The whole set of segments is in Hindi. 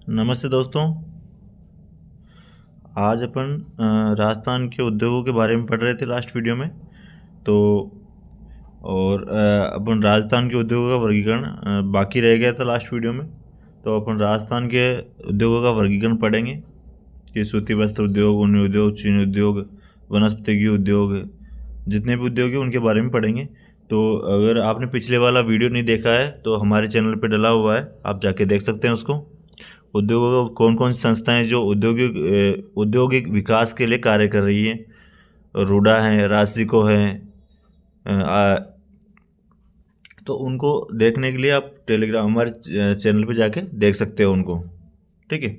नमस्ते दोस्तों। आज अपन राजस्थान के उद्योगों के बारे में पढ़ रहे थे लास्ट वीडियो में। तो अपन राजस्थान के उद्योगों का वर्गीकरण बाकी रह गया था लास्ट वीडियो में। तो अपन राजस्थान के उद्योगों का वर्गीकरण पढ़ेंगे कि सूती वस्त्र उद्योग, ऊन उद्योग, चीनी उद्योग, वनस्पतिकी उद्योग, जितने भी उद्योग हैं उनके बारे में पढ़ेंगे। तो अगर आपने पिछले वाला वीडियो नहीं देखा है तो हमारे चैनल पे डला हुआ है, आप जाके देख सकते हैं उसको। उद्योगों को कौन कौन सी संस्थाएं जो औद्योगिक विकास के लिए कार्य कर रही हैं, रूडा है, रासिको है, तो उनको देखने के लिए आप टेलीग्राम हमारे चैनल पे जाके देख सकते हो उनको। ठीक है,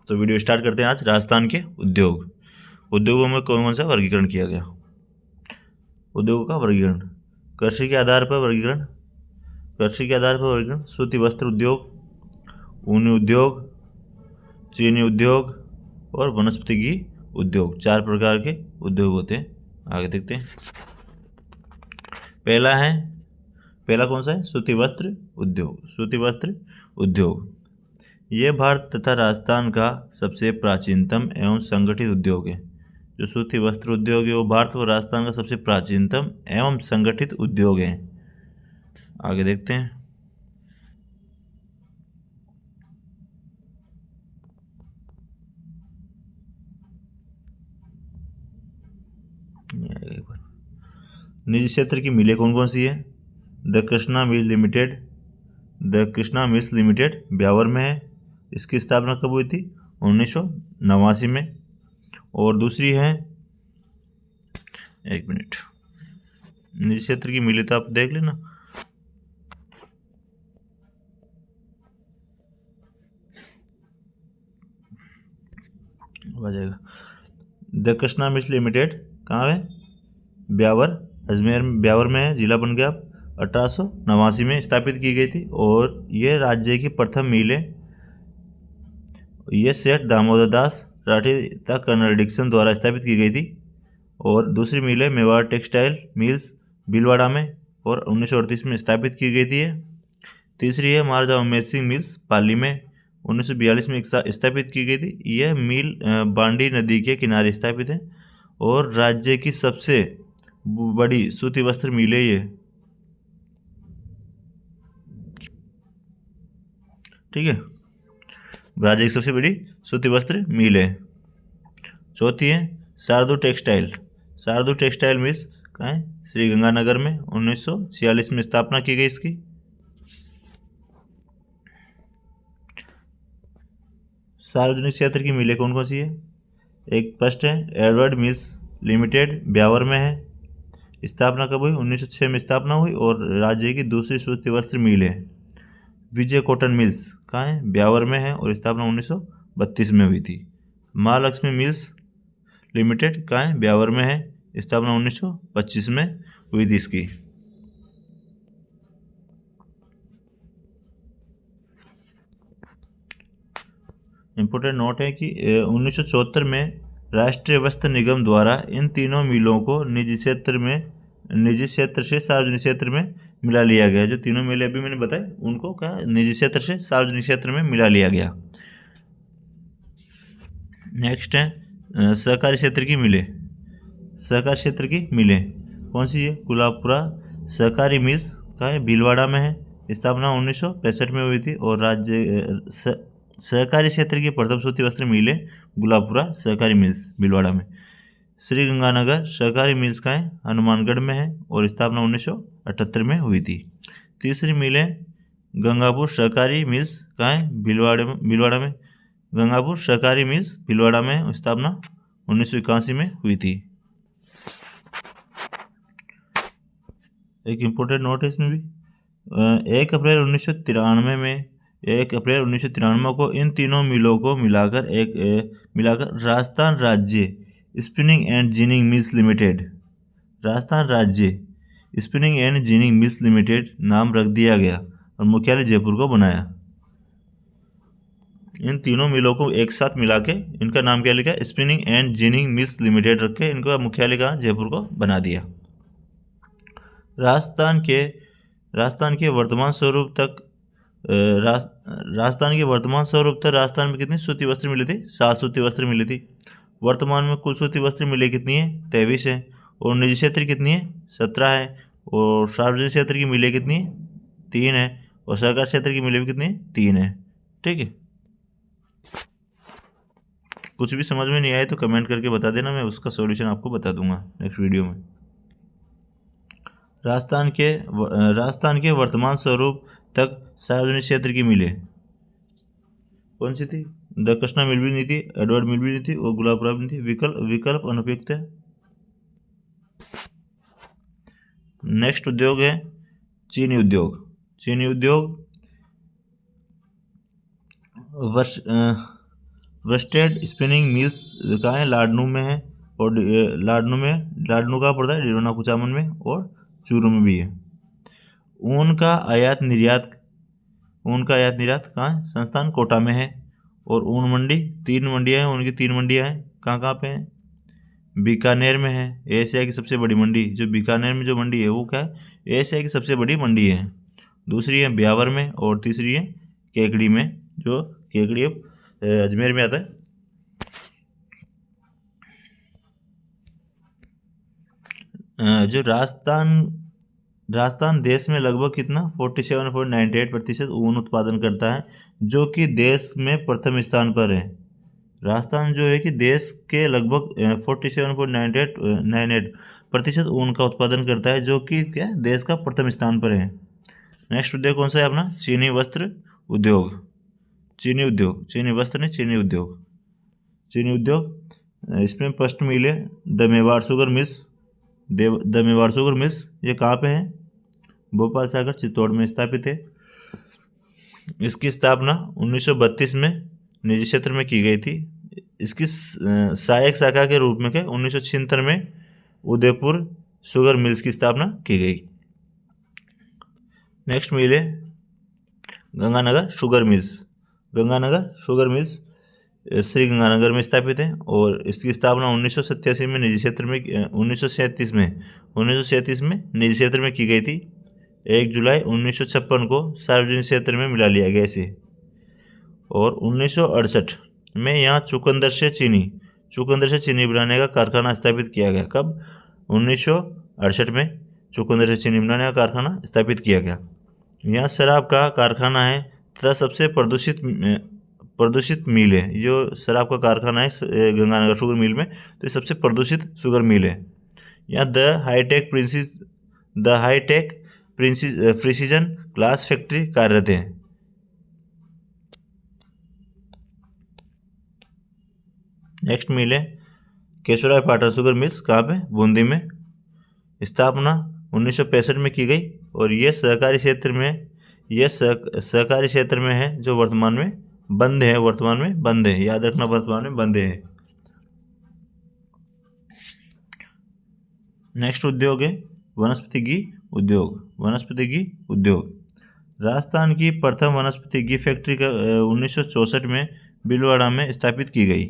तो वीडियो स्टार्ट करते हैं। आज राजस्थान के उद्योगों में कौन कौन सा वर्गीकरण किया गया। उद्योगों का वर्गीकरण। कृषि के आधार पर वर्गीकरण सूती वस्त्र उद्योग, ऊनी उद्योग, चीनी उद्योग और वनस्पतिकी उद्योग, 4 प्रकार के उद्योग होते हैं। आगे देखते हैं। पहला कौन सा है? सूती वस्त्र उद्योग। ये भारत तथा राजस्थान का सबसे प्राचीनतम एवं संगठित उद्योग है। जो सूती वस्त्र उद्योग है वो भारत और राजस्थान का सबसे प्राचीनतम एवं संगठित उद्योग है। आगे देखते हैं। निजी क्षेत्र की मिलें कौन कौन सी है? The Krishna mills limited Beawar में है। इसकी स्थापना कब हुई थी? 1989 में। और दूसरी है, एक मिनट, निजी क्षेत्र की मिलें तो आप देख लेना। आ जाएगा। द कृष्णा मिल्स लिमिटेड कहाँ है? ब्यावर में है। जिला बन गया 1889 में स्थापित की गई थी और यह राज्य की प्रथम मिल है। यह सेठ दामोदर दास राठी तथा कर्नल डिक्सन द्वारा स्थापित की गई थी। और दूसरी मिल है मेवाड़ टेक्सटाइल मिल्स भीलवाड़ा में और 1938 में स्थापित की गई थी। तीसरी है महाराजा उमेद सिंह मिल्स पाली में, 1942 में स्थापित की गई थी। यह मिल बांडी नदी के किनारे स्थापित है और राज्य की सबसे बड़ी सूती वस्त्र मिल है ये। ठीक है, राज्य की सबसे बड़ी सूती वस्त्र मिल है। चौथी है शारदू टेक्सटाइल मिल्स कहाँ है? श्री गंगानगर में, 1946 में स्थापना की गई इसकी। सार्वजनिक क्षेत्र की मिलें कौन कौन सी है? एक फर्स्ट है एडवर्ड मिल्स लिमिटेड ब्यावर में है। स्थापना कब हुई? 1906 में स्थापना हुई और राज्य की दूसरी सूती वस्त्र मिल है। विजय कॉटन मिल्स कहाँ है? ब्यावर में है और स्थापना 1932 में हुई थी। महालक्ष्मी मिल्स लिमिटेड कहाँ है? ब्यावर में है। स्थापना 1925 में हुई थी इसकी। इम्पोर्टेंट नोट है कि 1974 में राष्ट्रीय वस्त्र निगम द्वारा इन तीनों मिलों को निजी क्षेत्र से सार्वजनिक क्षेत्र में मिला लिया गया। जो तीनों मिलें अभी मैंने बताई उनको क्या निजी क्षेत्र से सार्वजनिक क्षेत्र में मिला लिया गया। नेक्स्ट है सहकारी क्षेत्र की मिलें कौन सी है? गुलाबपुरा सहकारी मिल्स का है, भीलवाड़ा में है। स्थापना 1965 में हुई थी और राज्य सहकारी क्षेत्र की प्रथम सूती वस्त्र मिल है गुलाबपुरा सहकारी मिल्स भीलवाड़ा में। श्री गंगानगर सहकारी मिल्स का है, हनुमानगढ़ में है और स्थापना 1978 में हुई थी। तीसरी मिल है गंगापुर सहकारी मिल्स का है, भीलवाड़ा में। गंगापुर सहकारी मिल्स भीलवाड़ा में, स्थापना 1981 में हुई थी। एक इम्पोर्टेंट नोट है इसमें भी, 1 अप्रैल 1993 को इन तीनों मिलों को मिलाकर राजस्थान राज्य spinning and ginning mills limited नाम रख दिया गया और मुख्यालय जयपुर को बनाया। इन तीनों मिलों को एक साथ मिला के इनका नाम क्या लिखा? Spinning and ginning mills limited रख के इनका मुख्यालय कहाँ? जयपुर को बना दिया। राजस्थान के वर्तमान स्वरूप तक राजस्थान के वर्तमान स्वरूप था, राजस्थान में कितनी सूती वस्त्र मिली थी? 7 सूती वस्त्र मिली थी। वर्तमान में कुल सूती वस्त्र मिले कितनी है? 23 है। और निजी क्षेत्र कितनी है? 17 है। और सार्वजनिक क्षेत्र की मिले कितनी है? 3 है। और सरकार क्षेत्र की मिले भी कितनी है? 3 है। ठीक है, कुछ भी समझ में नहीं आए तो कमेंट करके बता देना, मैं उसका सॉल्यूशन आपको बता दूंगा नेक्स्ट वीडियो में। राजस्थान के वर्तमान स्वरूप तक सार्वजनिक क्षेत्र की मिले कौन सी थी? द कृष्णा मिल भी नहीं थी, एडवर्ड मिल भी नहीं थी और गुलाबपुरा भी नहीं थी। विकल्प अनुपयुक्त है। नेक्स्ट उद्योग है चीनी उद्योग। चीनी उद्योग वर्स्टेड स्पिनिंग मिल्स कहाँ है? लाडनू में है। और लाडनू कहाँ पड़ता है? डिडोना कुचामन में और चूरू में भी है। ऊन का आयात निर्यात कहाँ है? संस्थान कोटा में है। और ऊन मंडी 3 मंडियाँ हैं, उनकी 3 मंडियाँ हैं। कहाँ पे हैं? बीकानेर में है। एशिया की सबसे बड़ी मंडी जो बीकानेर में जो मंडी है वो क्या है? एशिया की सबसे बड़ी मंडी है। दूसरी है ब्यावर में और तीसरी है केकड़ी में, जो केकड़ी अजमेर में आता है। जो राजस्थान देश में लगभग कितना 47.98% ऊन उत्पादन करता है, जो कि देश में प्रथम स्थान पर है। राजस्थान जो है कि देश के लगभग 47.98% ऊन का उत्पादन करता है, जो कि क्या देश का प्रथम स्थान पर है। नेक्स्ट उद्योग कौन सा है अपना? चीनी वस्त्र उद्योग। चीनी उद्योग इसमें फर्स्ट मिल है द मेवाड़ शुगर मिल्स। ये कहाँ पे है? भोपाल सागर चित्तौड़ में स्थापित है। इसकी स्थापना 1932 में निजी क्षेत्र में की गई थी। इसकी सहायक शाखा के रूप में 1976 में उदयपुर शुगर मिल्स की स्थापना की गई। नेक्स्ट मिल है गंगानगर शुगर मिल्स श्री गंगानगर में स्थापित है। और इसकी स्थापना 1987 में निजी क्षेत्र में 1937 में निजी क्षेत्र में की गई थी। 1 जुलाई 1956 को सार्वजनिक क्षेत्र में मिला लिया गया इसे। और 1968 में यहाँ चुकंदर से चीनी बनाने का कारखाना स्थापित किया गया। कब? 1968 में चुकंदर से चीनी बनाने का कारखाना स्थापित किया गया। यहाँ शराब का कारखाना है तथा सबसे प्रदूषित मिल है। जो शराब का कारखाना है गंगानगर शुगर मिल में, तो ये सबसे प्रदूषित शुगर मिल है। यहाँ the hi-tech precision glass factory कार्यरत है। नेक्स्ट मिल है केशवराय पाटन शुगर मिल्स। कहाँ पे? बूंदी में। स्थापना 1965 में की गई और ये सहकारी क्षेत्र में है, जो वर्तमान में बंद है। याद रखना, वर्तमान में बंद है। नेक्स्ट उद्योग है वनस्पति घी उद्योग। राजस्थान की प्रथम वनस्पति घी फैक्ट्री 1964 में भीलवाड़ा में स्थापित की गई।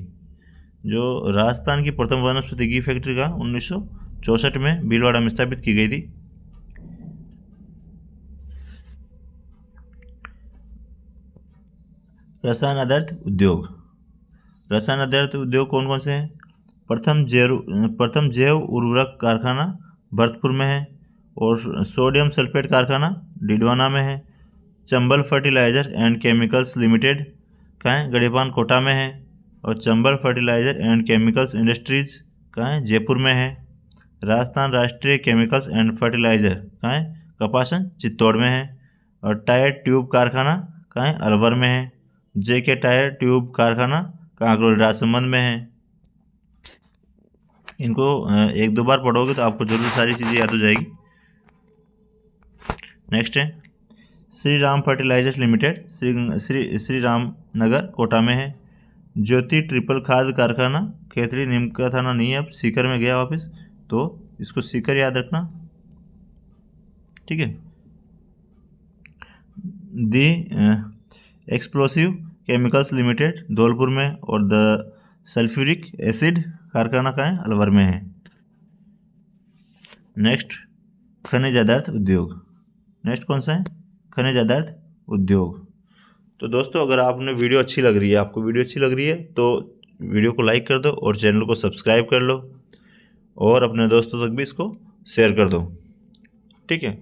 जो राजस्थान की प्रथम वनस्पति घी फैक्ट्री 1964 में भीलवाड़ा में स्थापित की गई थी। रसायन आधारित उद्योग कौन कौन से हैं? प्रथम जैव उर्वरक कारखाना भरतपुर में है। और सोडियम सल्फेट कारखाना डिडवाना में है। Chambal fertiliser and chemicals limited कहाँ है? गड़ेपान कोटा में है। और Chambal fertiliser and chemicals industries कहाँ है? जयपुर में है। राजस्थान राष्ट्रीय केमिकल्स एंड फर्टिलाइजर कहाँ है? कपासन चित्तौड़ में है। और टायर ट्यूब कारखाना कहाँ है? अलवर में है। JK टायर ट्यूब कारखाना कांकरोल राजसमंद में है। इनको 1-2 बार पढ़ोगे तो आपको जरूर सारी चीज़ें याद हो जाएगी। नेक्स्ट है श्री राम फर्टिलाइजर्स लिमिटेड, श्री राम नगर कोटा में है। ज्योति ट्रिपल खाद कारखाना खेतड़ी नीम का थाना नहीं है, अब सीकर में गया वापस, तो इसको सीकर याद रखना। ठीक है। दी एक्सप्लोसिव केमिकल्स लिमिटेड धौलपुर में। और द सल्फ्यूरिक एसिड कारखाना का है? अलवर में है। नेक्स्ट खनिज आधारित उद्योग। नेक्स्ट कौन सा है? खनिज आधारित उद्योग। तो दोस्तों अगर आपने वीडियो अच्छी लग रही है, आपको वीडियो अच्छी लग रही है तो वीडियो को लाइक कर दो और चैनल को सब्सक्राइब कर लो और अपने दोस्तों तक भी इसको शेयर कर दो, ठीक है।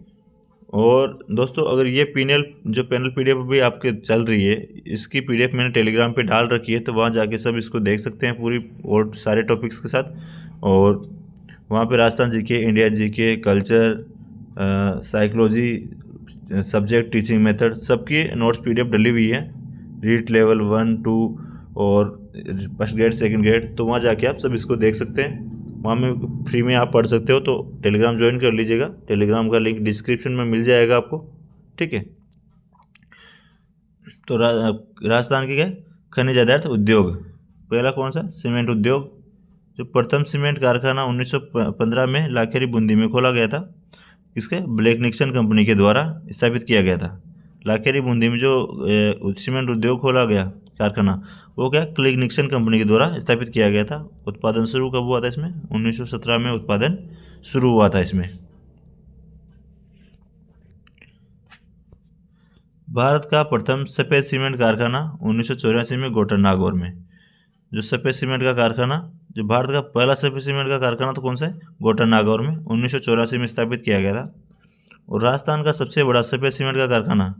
और दोस्तों अगर ये जो पैनल पीडीएफ भी आपके चल रही है, इसकी पीडीएफ मैंने टेलीग्राम पे डाल रखी है, तो वहाँ जाके सब इसको देख सकते हैं पूरी और सारे टॉपिक्स के साथ। और वहाँ पे Rajasthan GK, India GK, culture, psychology, subject, teaching method, सबकी नोट्स पीडीएफ डली हुई है। रीड लेवल 1, 2 और फर्स्ट ग्रेड, सेकंड ग्रेड, तो वहाँ जाके आप सब इसको देख सकते हैं। वहाँ में फ्री में आप पढ़ सकते हो, तो टेलीग्राम ज्वाइन कर लीजिएगा। टेलीग्राम का लिंक डिस्क्रिप्शन में मिल जाएगा आपको, ठीक है। तो राजस्थान के क्या खनिज पदार्थ उद्योग, पहला कौन सा, सीमेंट उद्योग। जो प्रथम सीमेंट कारखाना 1915 में लाखेरी बूंदी में खोला गया था, इसके ब्लैक निक्सन कंपनी के द्वारा स्थापित किया गया था। लाखेरी बूंदी में जो सीमेंट उद्योग खोला गया कारखाना, वो क्या क्लिक निक्सन कंपनी के द्वारा स्थापित किया गया था। उत्पादन शुरू कब हुआ था इसमें, 1917 में उत्पादन शुरू हुआ था इसमें। भारत का प्रथम सफ़ेद सीमेंट कारखाना 1984 में गोटा नागौर में। जो सफ़ेद सीमेंट का कारखाना, जो भारत का पहला सफ़ेद सीमेंट का कारखाना तो कौन सा है, गोटा नागौर में 1984 में स्थापित किया गया था। और राजस्थान का सबसे बड़ा सफ़ेद सीमेंट का कारखाना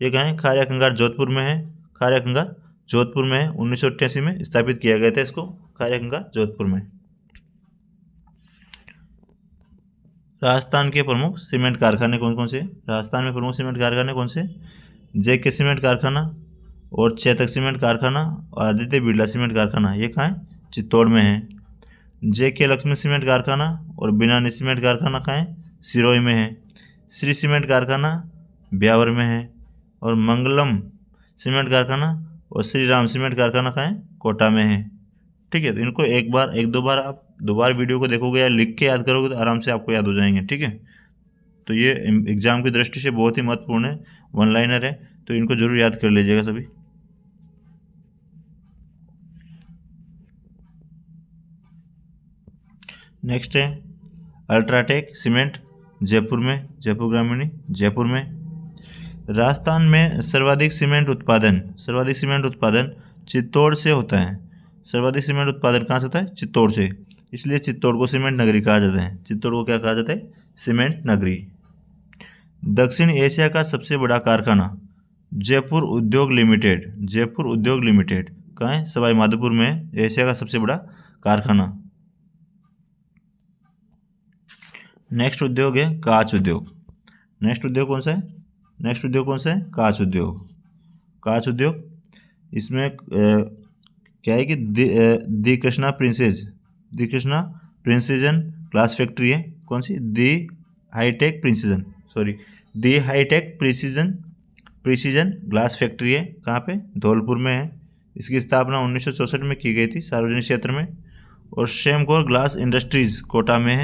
ये कहाँ है, खारिया कंगार जोधपुर में है। खारिया कंगार जोधपुर में है, 1988 में स्थापित किया गया था इसको, खारिया कंगार जोधपुर में। राजस्थान के प्रमुख सीमेंट कारखाने कौन कौन से, राजस्थान में प्रमुख सीमेंट कारखाने कौन से, जेके सीमेंट कारखाना और चेतक सीमेंट कारखाना और आदित्य बिरला सीमेंट कारखाना, ये कहाँ है, चित्तौड़ में है। जेके लक्ष्मी सीमेंट कारखाना और बिनानी सीमेंट कारखाना कहाँ है, सिरोही में है। श्री सीमेंट कारखाना ब्यावर में है। और मंगलम सीमेंट कारखाना और श्री राम सीमेंट कारखाना कहाँ है, कोटा में है, ठीक है। तो इनको एक दो बार आप दोबारा वीडियो को देखोगे या लिख के याद करोगे तो आराम से आपको याद हो जाएंगे, ठीक है। तो ये एग्जाम की दृष्टि से बहुत ही महत्वपूर्ण है, वन लाइनर है, तो इनको जरूर याद कर लीजिएगा सभी। नेक्स्ट है अल्ट्राटेक सीमेंट, जयपुर में, जयपुर ग्रामीणी जयपुर में। राजस्थान में सर्वाधिक सीमेंट उत्पादन चित्तौड़ से होता है। सर्वाधिक सीमेंट उत्पादन कहाँ से होता है, चित्तौड़ से, इसलिए चित्तौड़ को सीमेंट नगरी कहा जाता है। चित्तौड़ को क्या कहा जाता है, सीमेंट नगरी। दक्षिण एशिया का सबसे बड़ा कारखाना जयपुर उद्योग लिमिटेड कहाँ है, सवाई माधोपुर में है, एशिया का सबसे बड़ा कारखाना। नेक्स्ट उद्योग है कांच उद्योग। नेक्स्ट उद्योग कौन सा है, कांच उद्योग। इसमें क्या है कि दी कृष्णा प्रिंसेजन ग्लास फैक्ट्री है। कौन सी, दी हाईटेक प्रिसीजन ग्लास फैक्ट्री है, कहाँ पे, धौलपुर में है। इसकी स्थापना 1964 में की गई थी सार्वजनिक क्षेत्र में। और सेमकोर ग्लास इंडस्ट्रीज कोटा में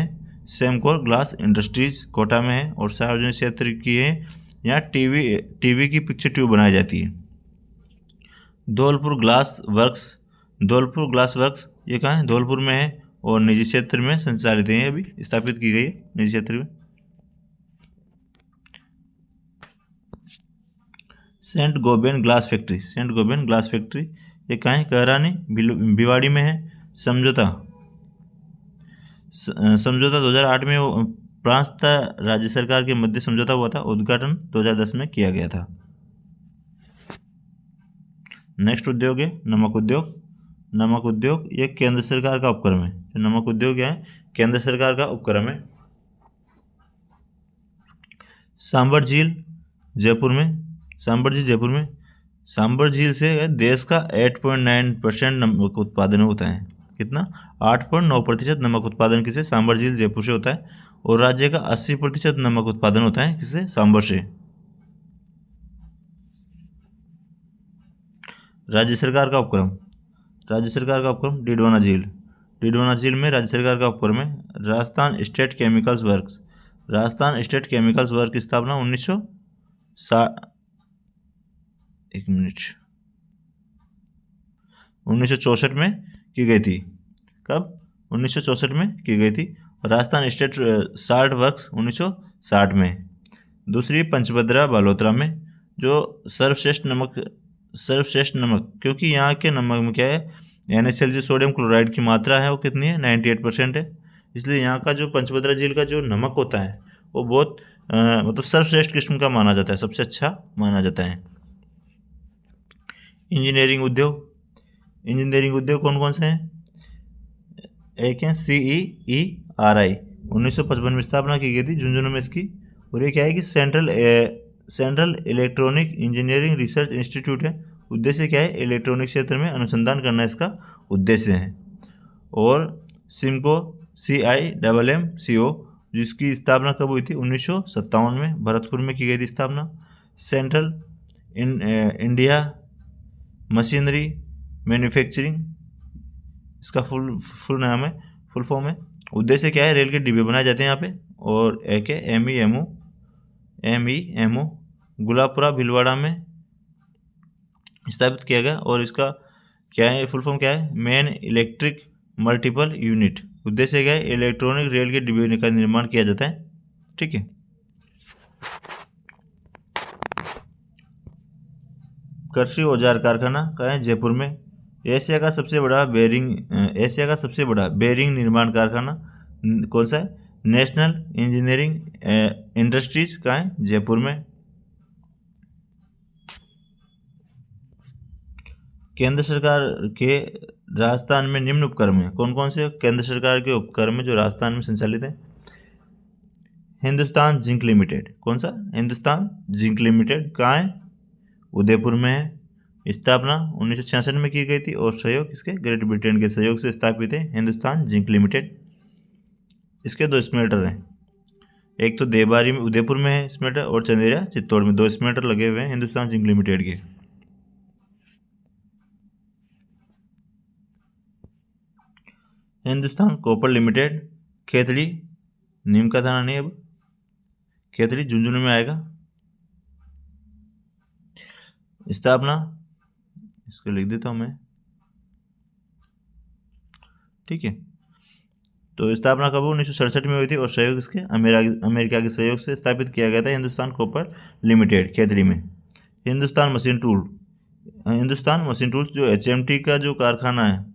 है, और सार्वजनिक क्षेत्र की है। यहाँ टीवी की पिक्चर ट्यूब बनाई जाती है। धौलपुर ग्लास वर्क्स ये कहाँ है, धौलपुर में है और निजी क्षेत्र में संचालित है, अभी स्थापित की गई है निजी क्षेत्र में। सेंट गोबेन ग्लास फैक्ट्री ये कहाँ है, कहरानी भिवाड़ी में है। समझौता 2008 में फ्रांस तथा राज्य सरकार के मध्य समझौता हुआ था, उद्घाटन 2010 में किया गया था। नेक्स्ट उद्योग है नमक उद्योग ये केंद्र सरकार का उपक्रम है। नमक उद्योग क्या है, केंद्र सरकार का उपक्रम है। सांबर झील जयपुर में। सांबर झील से देश का 8.9% नमक उत्पादन होता है। कितना, 8.9% नमक उत्पादन किसे, सांबर झील जयपुर से होता है। और राज्य का 80% नमक उत्पादन होता है किससे, सांबर से। राज्य सरकार का उपक्रम डिडवाना झील में राज्य सरकार का उपक्रम है। राजस्थान स्टेट केमिकल्स वर्क की स्थापना 1964 में की गई थी। कब, 1964 में की गई थी। राजस्थान स्टेट साल्ट वर्क्स 1960 में। दूसरी पंचभद्रा बालोतरा में। जो सर्वश्रेष्ठ नमक, क्योंकि यहाँ के नमक में क्या है, NaCl जो सोडियम क्लोराइड की मात्रा है वो कितनी है, 98% है। इसलिए यहाँ का जो पंचभद्रा झील का जो नमक होता है वो बहुत मतलब सर्वश्रेष्ठ किस्म का माना जाता है, सबसे अच्छा माना जाता है। इंजीनियरिंग उद्योग कौन कौन से हैं? एक है CEERI, 1955 में स्थापना की गई थी झुंझुनू में इसकी। और ये क्या है कि central electronic engineering research institute है। उद्देश्य क्या है, इलेक्ट्रॉनिक क्षेत्र में अनुसंधान करना इसका उद्देश्य है। और सिमको CIMMCO, जिसकी स्थापना कब हुई थी, 1957 में भरतपुर में की गई थी स्थापना। सेंट्रल इंडिया मशीनरी मैन्युफैक्चरिंग, इसका फुल नाम है, फुल फॉर्म है। उद्देश्य क्या है, रेल के डिब्बे बनाए जाते हैं यहाँ पे। और एक है MEMO गुलाबपुरा भीलवाड़ा में स्थापित किया गया। और इसका क्या है, फुल फॉर्म क्या है, मेन इलेक्ट्रिक मल्टीपल यूनिट। उद्देश्य क्या है, इलेक्ट्रॉनिक रेल के डिब्बे का निर्माण किया जाता है। ठीक है। कृषि औजार कारखाना कहाँ है, जयपुर में। एशिया का सबसे बड़ा बेरिंग निर्माण कारखाना कौन सा है, नेशनल इंजीनियरिंग इंडस्ट्रीज कहाँ है, जयपुर में। केंद्र सरकार के राजस्थान में निम्न उपक्रम है, कौन कौन से केंद्र सरकार के उपक्रम है जो राजस्थान में संचालित है। हिंदुस्तान जिंक लिमिटेड, कौन सा, हिंदुस्तान जिंक लिमिटेड कहाँ है, उदयपुर में है। स्थापना 1966 में की गई थी और सहयोग किसके, ग्रेट ब्रिटेन के सहयोग से स्थापित है हिंदुस्तान जिंक लिमिटेड। इसके 2 स्मेल्टर हैं, एक तो देबारी में उदयपुर में है स्मेल्टर, और चंदेरिया चित्तौड़ में 2 स्मेल्टर लगे हुए हैं हिंदुस्तान जिंक लिमिटेड के। हिंदुस्तान कॉपर लिमिटेड, खेतड़ी, नीम का दाना नहीं, अब खेतड़ी झुंझुनू में आएगा। स्थापना इसको लिख देता हूँ मैं, ठीक है। तो स्थापना कब 1967 में हुई थी और सहयोग इसके अमेरिका के सहयोग से स्थापित किया गया था हिंदुस्तान कॉपर लिमिटेड, खेतड़ी में। हिंदुस्तान मशीन टूल जो HMT का जो कारखाना है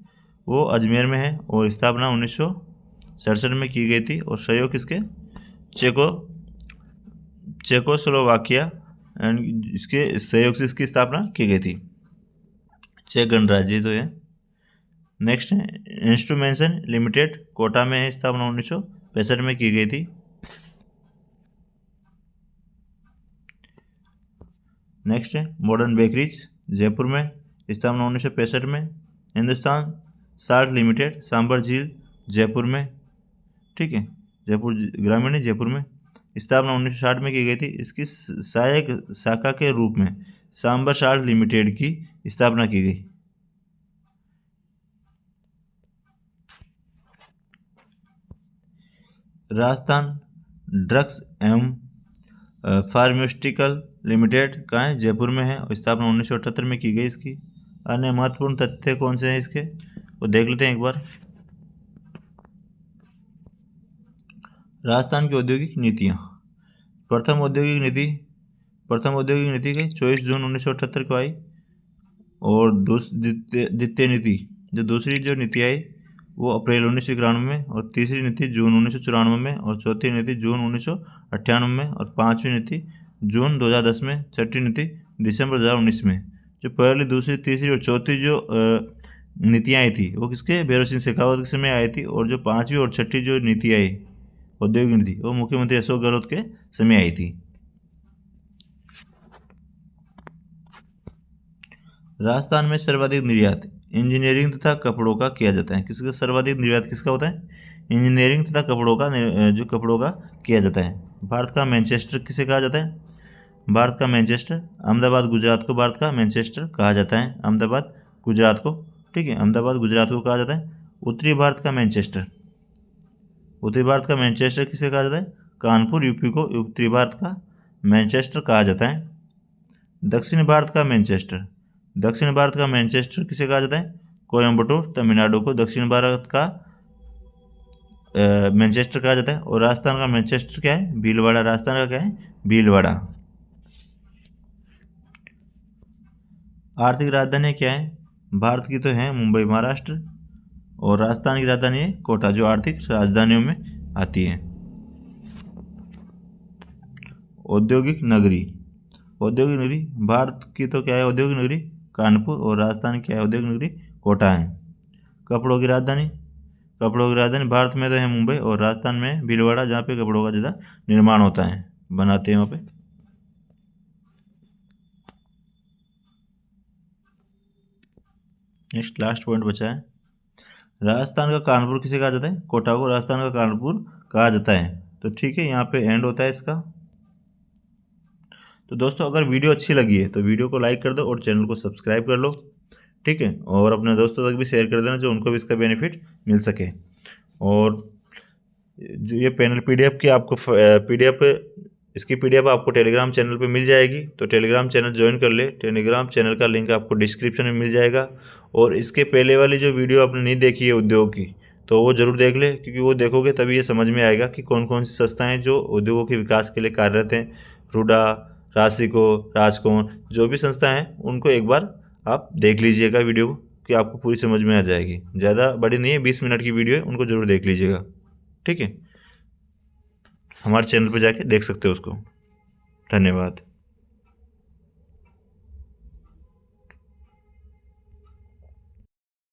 वो अजमेर में है और स्थापना 1967 में की गई थी और सहयोग किसके, चेकोस्लोवाकिया एंड इसके सहयोग से इसकी स्थापना की गई थी, चेक गणराज्य तो है। नेक्स्ट है इंस्ट्रूमेंशन लिमिटेड, कोटा में है, स्थापना 1965 में की गई थी। नेक्स्ट है मॉडर्न बेकरीज, जयपुर में, स्थापना 1965 में। हिंदुस्तान साल्ट लिमिटेड, सांबर झील, जयपुर में, ठीक है, जयपुर ग्रामीण है, जयपुर में, स्थापना 1960 में की गई थी। इसकी सहायक शाखा के रूप में सांबर साल्ट लिमिटेड की स्थापना की गई। राजस्थान ड्रग्स एवं फार्मास्यूटिकल लिमिटेड कहाँ है, जयपुर में है और स्थापना 1978 में की गई इसकी। अन्य महत्वपूर्ण तथ्य कौन से हैं इसके, वो देख लेते हैं एक बार। राजस्थान की औद्योगिक नीतियाँ, प्रथम औद्योगिक नीति की 24 जून 1978 को आई। और द्वितीय नीति, जो दूसरी जो नीति आई वो अप्रैल 1991 में, और तीसरी नीति जून 1994 में, और चौथी नीति जून 1998 में, और पांचवी नीति जून 2010 में, छठी नीति दिसंबर 2019 में। जो पहली, दूसरी, तीसरी और चौथी जो नीतियाँ आई थी वो किसके, भैरव सिंह शेखावत के समय आई थी। और जो पांचवी और छठी जो नीति आई औद्योगिक नीति वो मुख्यमंत्री अशोक गहलोत के समय आई थी। राजस्थान में सर्वाधिक निर्यात इंजीनियरिंग तथा कपड़ों का किया जाता है। किसका सर्वाधिक निर्यात किसका होता है, इंजीनियरिंग तथा कपड़ों का, जो कपड़ों का किया जाता है। भारत का मैनचेस्टर किसे कहा जाता है, भारत का मैनचेस्टर। अहमदाबाद गुजरात को भारत का मैनचेस्टर कहा जाता है, अहमदाबाद गुजरात को, ठीक है, अहमदाबाद गुजरात को कहा जाता है। उत्तरी भारत का मैनचेस्टर किसे कहा जाता है, कानपुर यूपी को उत्तरी भारत का मैनचेस्टर कहा जाता है। दक्षिण भारत का मैनचेस्टर किसे कहा जाता है, कोयम्बटूर तमिलनाडु को दक्षिण भारत का मैनचेस्टर कहा जाता है। और राजस्थान का मैनचेस्टर क्या है, भीलवाड़ा, राजस्थान का क्या है, भीलवाड़ा। आर्थिक राजधानी क्या है भारत की? तो है मुंबई महाराष्ट्र, और राजस्थान की राजधानी है कोटा, जो आर्थिक राजधानियों में आती है। औद्योगिक नगरी, औद्योगिक नगरी भारत की तो क्या है औद्योगिक नगरी? कानपुर, और राजस्थान की क्या है औद्योगिक नगरी? कोटा है। कपड़ों की राजधानी, कपड़ों की राजधानी भारत में तो है मुंबई, और राजस्थान में है भीलवाड़ा, जहाँ पे कपड़ों का ज़्यादा निर्माण होता है, बनाते हैं वहाँ पे। नेक्स्ट लास्ट पॉइंट बचा है, राजस्थान का कानपुर किसे कहा जाता है? कोटा को राजस्थान का कानपुर कहा जाता है। तो ठीक है, यहाँ पे एंड होता है इसका। तो दोस्तों अगर वीडियो अच्छी लगी है तो वीडियो को लाइक कर दो और चैनल को सब्सक्राइब कर लो, ठीक है, और अपने दोस्तों तक भी शेयर कर देना, जो उनको भी इसका बेनिफिट मिल सके। और जो ये पैनल पीडीएफ की आपको पीडीएफ इसकी पीडीएफ आपको टेलीग्राम चैनल पे मिल जाएगी, तो टेलीग्राम चैनल ज्वाइन कर ले। टेलीग्राम चैनल का लिंक आपको डिस्क्रिप्शन में मिल जाएगा। और इसके पहले वाली जो वीडियो आपने नहीं देखी है उद्योग की, तो वो ज़रूर देख ले, क्योंकि वो देखोगे तभी ये समझ में आएगा कि कौन कौन सी संस्थाएँ जो उद्योगों के विकास के लिए कार्यरत हैं। रूडा, राशिको, राजकोण, जो भी संस्था हैं उनको एक बार आप देख लीजिएगा वीडियो को, कि आपको पूरी समझ में आ जाएगी। ज़्यादा बड़ी नहीं है, 20 मिनट की वीडियो है, उनको ज़रूर देख लीजिएगा, ठीक है। हमारे चैनल पर जाके देख सकते हो उसको। धन्यवाद।